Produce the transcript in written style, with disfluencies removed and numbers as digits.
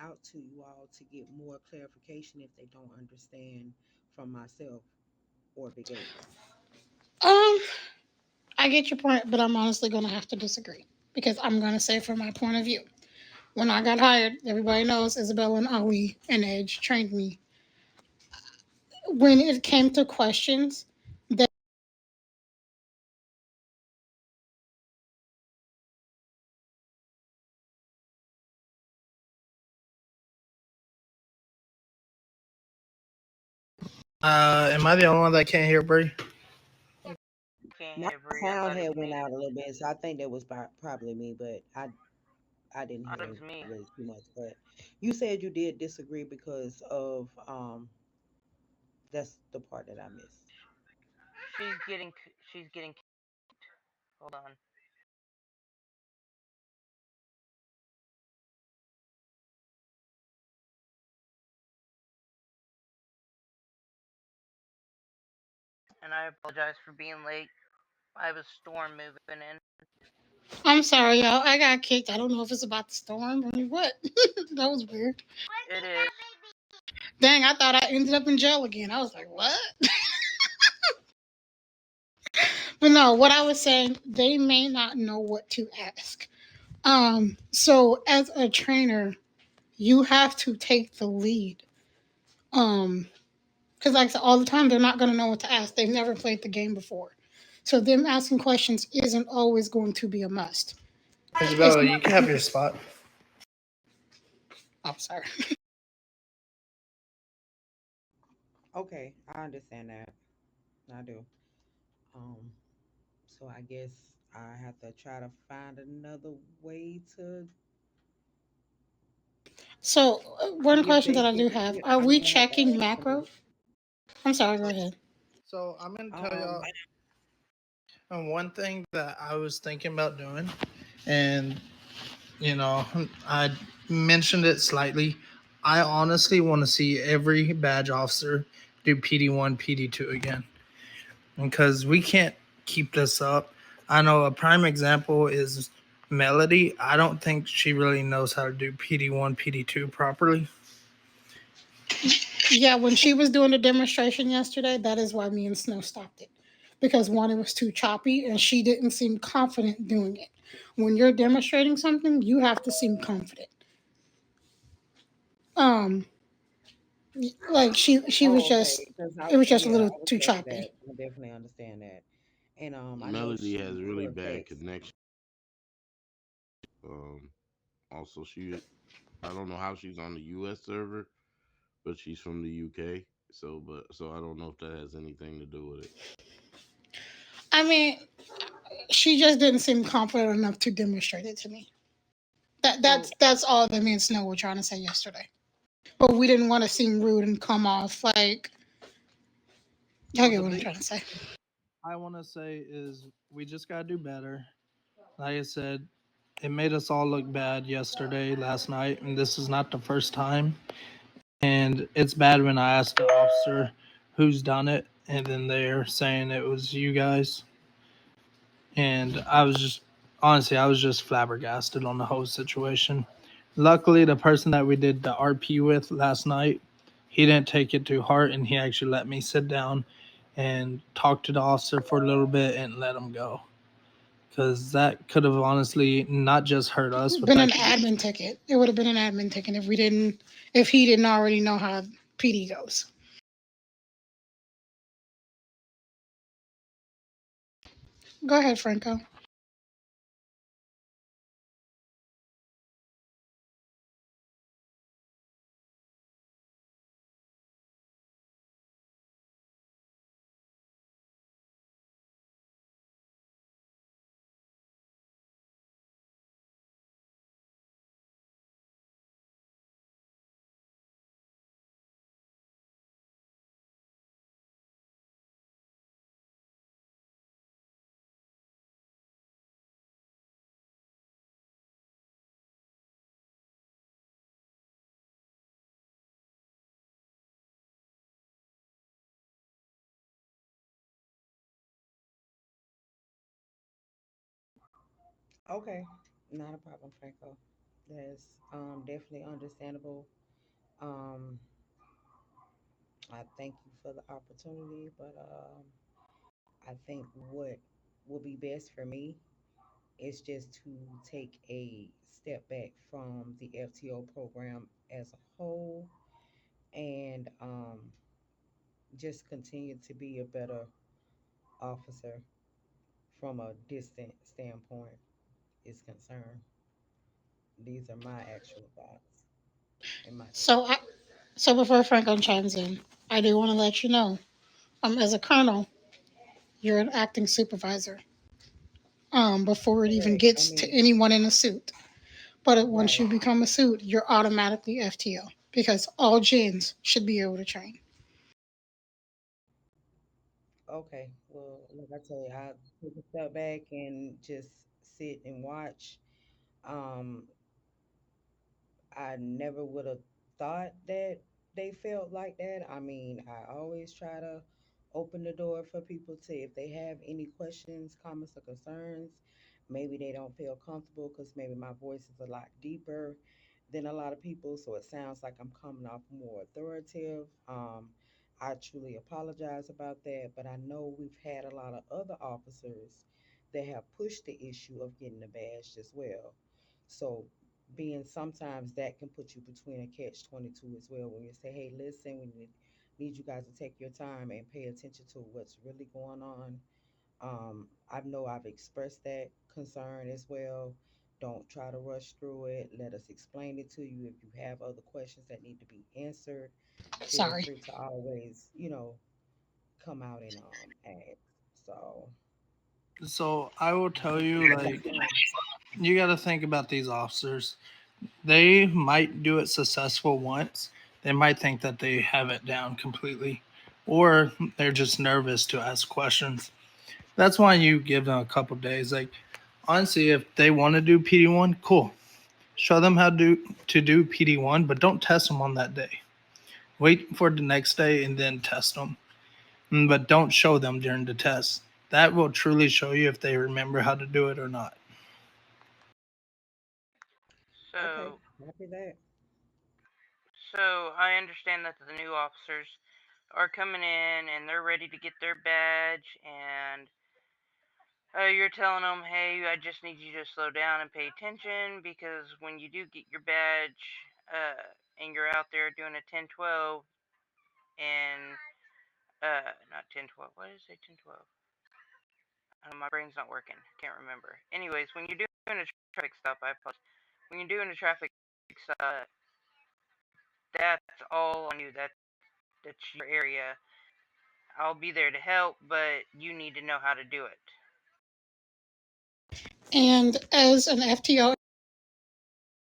out to you all to get more clarification if they don't understand from myself or Big Ace. Um, I get your point, but I'm honestly going to have to disagree because I'm going to say from my point of view. When I got hired, everybody knows Isabella and Ali and Edge trained me. When it came to questions, that Am I the only one that can't hear Brie? Can't My hear Bree. I sound thought it had was went me. out a little bit, so I think that was probably me, but I didn't I thought it hear was me. really too much. But you said you did disagree because of that's the part that I missed. She's getting. Hold on. And I apologize for being late. I have a storm moving in. I'm sorry, y'all. I got kicked. I don't know if it's about the storm or what. That was weird. It is. Dang, I thought I ended up in jail again. I was like, what? But no, what I was saying, they may not know what to ask. So as a trainer, you have to take the lead. Because like I said, all the time they're not going to know what to ask. They've never played the game before, so them asking questions isn't always going to be a must. It's Isabella, more. you can have your spot. I'm sorry. Okay, I understand that. I do. Um, so I guess I have to try to find another way to So one give question they that I do get. have: Yeah, Are I'm we gonna have to checking ask macro? somebody. I'm sorry. Go ahead. So I'm gonna tell Um, y'all one thing that I was thinking about doing, and you know, I mentioned it slightly. I honestly want to see every badge officer do PD1, PD2 again because we can't keep this up. I know a prime example is Melody. I don't think she really knows how to do PD1, PD2 properly. Yeah, when she was doing the demonstration yesterday, that is why me and Snow stopped it. Because one, it was too choppy, and she didn't seem confident doing it. When you're demonstrating something, you have to seem confident. Um, like she was oh, okay, just, because it was just a yeah, little I too respect that. choppy. I definitely understand that, and I know Melody she has really for a bad fact. connection. Um, Also, I don't know how she's on the U.S. server, but she's from the UK. So I don't know if that has anything to do with it. I mean, she just didn't seem confident enough to demonstrate it to me. So That's all that me and Snow were trying to say yesterday. But we didn't want to seem rude and come off like, y'all So get the what I'm big trying to say. I want to say is we just gotta do better. Like I said, it made us all look bad yesterday, last night, and this is not the first time. And it's bad when I ask the officer who's done it, and then they're saying it was you guys. And I was just flabbergasted on the whole situation. Luckily, the person that we did the RP with last night, he didn't take it to heart, and he actually let me sit down and talk to the officer for a little bit and let him go. Because that could have honestly not just hurt us, but Been that an could. admin ticket. It would have been an admin ticket if we didn't, if he didn't already know how PD goes. Go ahead, Franco. okay, not a problem, Franco. That's definitely understandable. Um, I thank you for the opportunity, but I think what will be best for me is just to take a step back from the FTO program as a whole and just continue to be a better officer from a distant standpoint is concerned. These are my actual thoughts and my take. So, so before Franklin chimes in, I do want to let you know, as a colonel, you're an acting supervisor. Before it even Correct. I gets to mean, anyone in a suit. But once right. you become a suit, you're automatically FTO because all gens should be able to train. Okay. Well, like I tell you, I take a step back and just sit and watch. Um, I never would have thought that they felt like that. I mean, I always try to open the door for people to, if they have any questions, comments, or concerns, maybe they don't feel comfortable because maybe my voice is a lot deeper than a lot of people, so it sounds like I'm coming off more authoritative. I truly apologize about that, but I know we've had a lot of other officers that have pushed the issue of getting a badge as well. So being sometimes that can put you between a catch 22 as well when you say, hey, listen, we need you guys to take your time and pay attention to what's really going on. I know I've expressed that concern as well. Don't try to rush through it. Let us explain it to you. If you have other questions that need to be answered, feel Sorry. free to always, come out and ask. So So I will tell I you, like, understand. you got to think about these officers. They might do it successful once. They might think that they have it down completely, or they're just nervous to ask questions. That's why you give them a couple days. Like, honestly, if they want to do PD1, cool. Show them how to do PD1, but don't test them on that day. Wait for the next day and then test them. But don't show them during the test. That will truly show you if they remember how to do it or not. Okay, So, copy that. so I understand that the new officers are coming in and they're ready to get their badge, and you're telling them, hey, I just need you to slow down and pay attention because when you do get your badge, and you're out there doing a 10-12 and not 10-12. What did I say? 10-12. My brain's not working. Can't remember. Anyways, when you're doing a traffic stop, I apologize. When you're doing a traffic stop, that's all on you. That's your area. I'll be there to help, but you need to know how to do it. And as an FTO